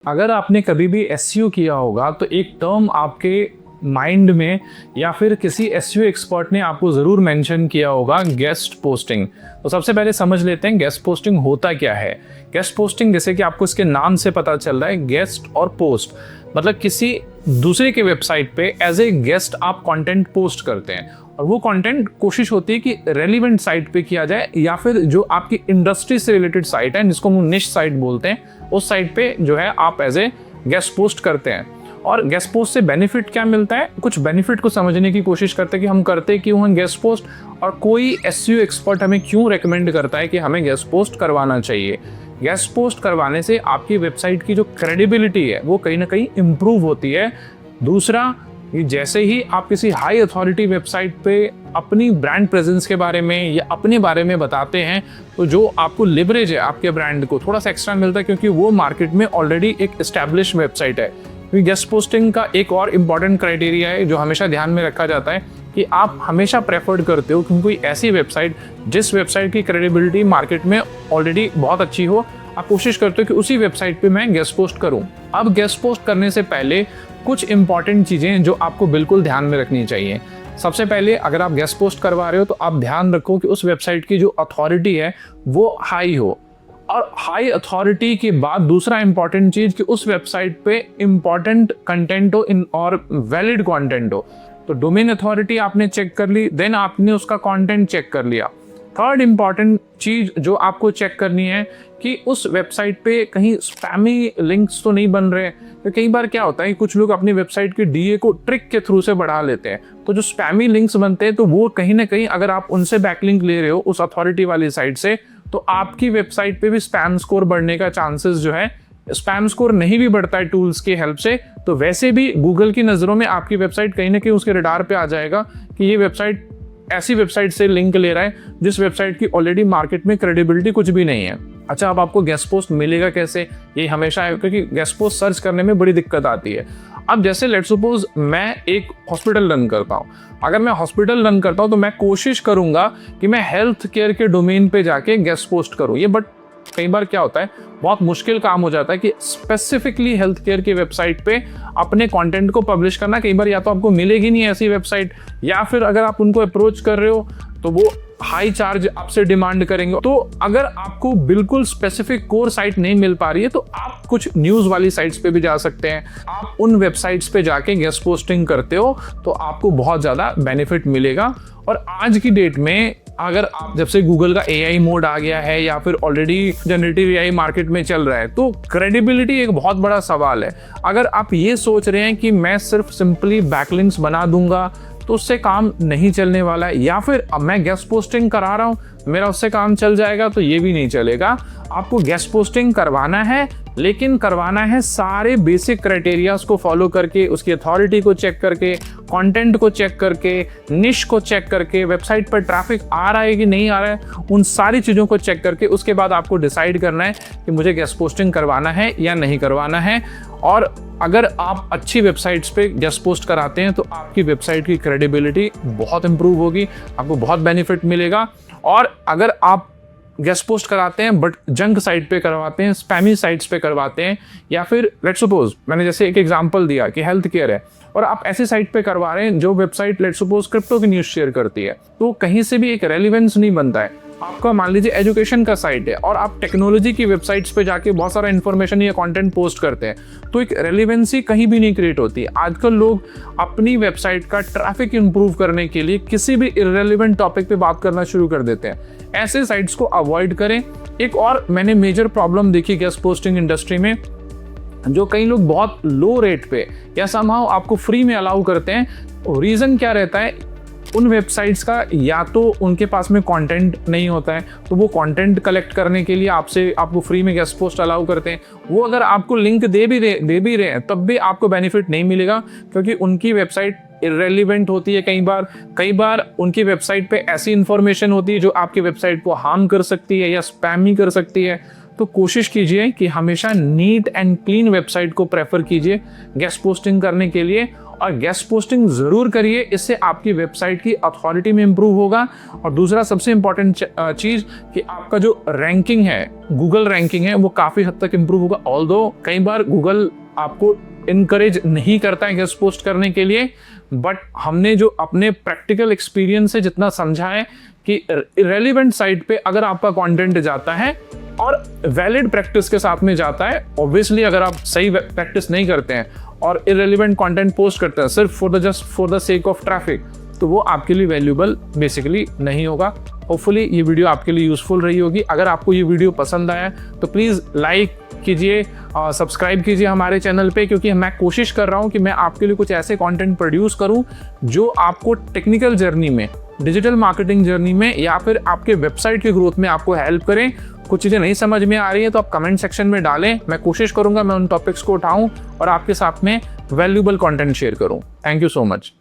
अगर आपने कभी भी एसईओ किया होगा तो एक टर्म आपके माइंड में या फिर किसी एसईओ एक्सपर्ट ने आपको ज़रूर मेंशन किया होगा, गेस्ट पोस्टिंग। तो सबसे पहले समझ लेते हैं गेस्ट पोस्टिंग होता क्या है। गेस्ट पोस्टिंग, जैसे कि आपको इसके नाम से पता चल रहा है, गेस्ट और पोस्ट मतलब किसी दूसरे के वेबसाइट पे एज ए गेस्ट आप कंटेंट पोस्ट करते हैं और वो कंटेंट कोशिश होती है कि रेलिवेंट साइट पे किया जाए या फिर जो आपकी इंडस्ट्री से रिलेटेड साइट है, जिसको हम निश साइट बोलते हैं, उस साइट पे जो है आप एज ए गेस्ट पोस्ट करते हैं। और गेस्ट पोस्ट से बेनिफिट क्या मिलता है, कुछ बेनिफिट को समझने की कोशिश करते हैं कि हम करते क्यों हैं गेस्ट पोस्ट और कोई एसईओ एक्सपर्ट हमें क्यों रेकमेंड करता है कि हमें गेस्ट पोस्ट करवाना चाहिए। गेस्ट पोस्ट करवाने से आपकी वेबसाइट की जो क्रेडिबिलिटी है वो कहीं ना कहीं इम्प्रूव होती है। दूसरा, कि जैसे ही आप किसी हाई अथॉरिटी वेबसाइट पे अपनी ब्रांड प्रेजेंस के बारे में या अपने बारे में बताते हैं तो जो आपको लिवरेज है आपके ब्रांड को थोड़ा सा एक्स्ट्रा मिलता है, क्योंकि वो मार्केट में ऑलरेडी एक एस्टैब्लिश वेबसाइट है। क्योंकि गेस्ट पोस्टिंग का एक और इम्पॉर्टेंट क्राइटेरिया है जो हमेशा ध्यान में रखा जाता है कि आप हमेशा प्रेफर्ड करते हो क्योंकि कोई ऐसी वेबसाइट जिस वेबसाइट की क्रेडिबिलिटी मार्केट में ऑलरेडी बहुत अच्छी हो, आप कोशिश करते हो कि उसी वेबसाइट पे मैं गेस्ट पोस्ट करूं। अब गेस्ट पोस्ट करने से पहले कुछ इंपॉर्टेंट चीजें जो आपको बिल्कुल ध्यान में रखनी चाहिए। सबसे पहले, अगर आप गेस्ट पोस्ट करवा रहे हो तो आप ध्यान रखो कि उस वेबसाइट की जो अथॉरिटी है वो हाई हो। और हाई अथॉरिटी के बाद दूसरा इंपॉर्टेंट चीज कि उस वेबसाइट पे इंपॉर्टेंट कंटेंट हो और वैलिड कंटेंट हो। तो डोमेन अथॉरिटी आपने चेक कर ली, देन आपने उसका कंटेंट चेक कर लिया। थर्ड इंपॉर्टेंट चीज जो आपको चेक करनी है कि उस वेबसाइट पे कहीं स्पैमी लिंक्स तो नहीं बन रहे। तो कई बार क्या होता है कि कुछ लोग अपनी वेबसाइट के डीए को ट्रिक के थ्रू से बढ़ा लेते हैं, तो जो स्पैमी लिंक्स बनते हैं तो वो कहीं ना कहीं अगर आप उनसे बैकलिंक ले रहे हो उस अथॉरिटी वाली साइट से, तो आपकी वेबसाइट पे भी स्पैम स्कोर बढ़ने का चांसेस जो है, स्पैम स्कोर नहीं भी बढ़ता है टूल्स की हेल्प से तो वैसे भी गूगल की नज़रों में आपकी वेबसाइट कहीं ना कहीं उसके रडार पे आ जाएगा कि ये वेबसाइट ऐसी वेबसाइट से लिंक ले रहा है जिस वेबसाइट की ऑलरेडी मार्केट में क्रेडिबिलिटी कुछ भी नहीं है। अच्छा, अब आपको गेस्ट पोस्ट मिलेगा कैसे, ये हमेशा है क्योंकि गेस्ट पोस्ट सर्च करने में बड़ी दिक्कत आती है। अब जैसे लेट्स सपोज मैं एक हॉस्पिटल रन करता हूँ, अगर मैं हॉस्पिटल रन करता हूँ तो मैं कोशिश करूंगा कि मैं हेल्थ केयर के डोमेन पे जाके गेस्ट पोस्ट करूँ। ये बट कई बार क्या होता है, बहुत मुश्किल काम हो जाता है कि स्पेसिफिकली हेल्थ केयर की वेबसाइट पे अपने कंटेंट को पब्लिश करना। कई बार या तो आपको मिलेगी नहीं ऐसी वेबसाइट, या फिर अगर आप उनको अप्रोच कर रहे हो तो वो हाई चार्ज आपसे डिमांड करेंगे। तो अगर आपको बिल्कुल स्पेसिफिक कोर साइट नहीं मिल पा रही है तो आप कुछ न्यूज़ वाली साइट्स पे भी जा सकते हैं। आप उन वेबसाइट्स पे जाके गेस्ट पोस्टिंग करते हो तो आपको बहुत ज़्यादा बेनिफिट मिलेगा। और आज की डेट में अगर आप, जब से गूगल का एआई मोड आ गया है या फिर ऑलरेडी जनरेटिव एआई मार्केट में चल रहा है, तो क्रेडिबिलिटी एक बहुत बड़ा सवाल है। अगर आप ये सोच रहे हैं कि मैं सिर्फ सिंपली बैकलिंक्स बना दूंगा तो उससे काम नहीं चलने वाला है, या फिर अब मैं गेस्ट पोस्टिंग करा रहा हूँ मेरा उससे काम चल जाएगा, तो ये भी नहीं चलेगा। आपको गेस्ट पोस्टिंग करवाना है, लेकिन करवाना है सारे बेसिक क्राइटेरियाज को फॉलो करके, उसकी अथॉरिटी को चेक करके, कंटेंट को चेक करके, निश को चेक करके, वेबसाइट पर ट्रैफिक आ रहा है कि नहीं आ रहा है, उन सारी चीज़ों को चेक करके उसके बाद आपको डिसाइड करना है कि मुझे गेस्ट पोस्टिंग करवाना है या नहीं करवाना है। और अगर आप अच्छी वेबसाइट्स पे गेस्ट पोस्ट कराते हैं तो आपकी वेबसाइट की क्रेडिबिलिटी बहुत इंप्रूव होगी, आपको बहुत बेनिफिट मिलेगा। और अगर आप गेस्ट पोस्ट कराते हैं बट जंक साइट पे करवाते हैं, स्पैमी साइट्स पे करवाते हैं, या फिर लेट्स सपोज मैंने जैसे एक एग्जांपल दिया कि हेल्थ केयर है और आप ऐसी साइट पे करवा रहे हैं जो वेबसाइट लेट्स सपोज क्रिप्टो की न्यूज़ शेयर करती है, तो कहीं से भी एक रेलिवेंस नहीं बनता है। आपका मान लीजिए एजुकेशन का साइट है और आप टेक्नोलॉजी की वेबसाइट्स पे जाके बहुत सारा इन्फॉर्मेशन या कंटेंट पोस्ट करते हैं, तो एक रेलिवेंसी कहीं भी नहीं क्रिएट होती। आजकल लोग अपनी वेबसाइट का ट्रैफिक इंप्रूव करने के लिए किसी भी इररेलेवेंट टॉपिक पे बात करना शुरू कर देते हैं। ऐसे साइट्स को अवॉइड करें। एक और मैंने मेजर प्रॉब्लम देखी गेस्ट पोस्टिंग इंडस्ट्री में, जो कई लोग बहुत लो रेट पे या समहाउ आपको फ्री में अलाउ करते हैं। रीज़न क्या रहता है, उन वेबसाइट्स का या तो उनके पास में कंटेंट नहीं होता है, तो वो कंटेंट कलेक्ट करने के लिए आपको फ्री में गेस्ट पोस्ट अलाउ करते हैं। वो अगर आपको लिंक दे भी रहे हैं तब भी आपको बेनिफिट नहीं मिलेगा, क्योंकि उनकी वेबसाइट इररेलेवेंट होती है। कई बार उनकी वेबसाइट पे ऐसी इंफॉर्मेशन होती है जो आपकी वेबसाइट को हार्म कर सकती है या स्पैमी कर सकती है। तो कोशिश कीजिए कि हमेशा नीट एंड क्लीन वेबसाइट को प्रेफर कीजिए गेस्ट पोस्टिंग करने के लिए, और गेस्ट पोस्टिंग ज़रूर करिए, इससे आपकी वेबसाइट की अथॉरिटी में इम्प्रूव होगा। और दूसरा सबसे इम्पॉर्टेंट चीज़ कि आपका जो रैंकिंग है, गूगल रैंकिंग है, वो काफ़ी हद तक इम्प्रूव होगा। ऑल्दो कई बार गूगल आपको इनकरेज नहीं करता है गेस्ट पोस्ट करने के लिए, बट हमने जो अपने प्रैक्टिकल एक्सपीरियंस से जितना समझा है कि रेलिवेंट साइट पे अगर आपका कंटेंट जाता है और वैलिड प्रैक्टिस के साथ में जाता है, ऑब्वियसली अगर आप सही प्रैक्टिस नहीं करते हैं और इरेलीवेंट कंटेंट पोस्ट करते हैं सिर्फ for the sake of traffic, तो वो आपके लिए वैल्यूबल बेसिकली नहीं होगा। होपफुली ये वीडियो आपके लिए यूजफुल रही होगी। अगर आपको ये वीडियो पसंद आया तो प्लीज़ लाइक कीजिए, सब्सक्राइब कीजिए हमारे चैनल पे, क्योंकि मैं कोशिश कर रहा हूँ कि मैं आपके लिए कुछ ऐसे कंटेंट प्रोड्यूस करूँ जो आपको टेक्निकल जर्नी में, डिजिटल मार्केटिंग जर्नी में या फिर आपके वेबसाइट के ग्रोथ में आपको हेल्प करें। कुछ चीज़ें नहीं समझ में आ रही है तो आप कमेंट सेक्शन में डालें, मैं कोशिश करूँगा मैं उन टॉपिक्स को उठाऊँ और आपके साथ में वैल्यूबल कंटेंट शेयर करूँ। Thank you so much.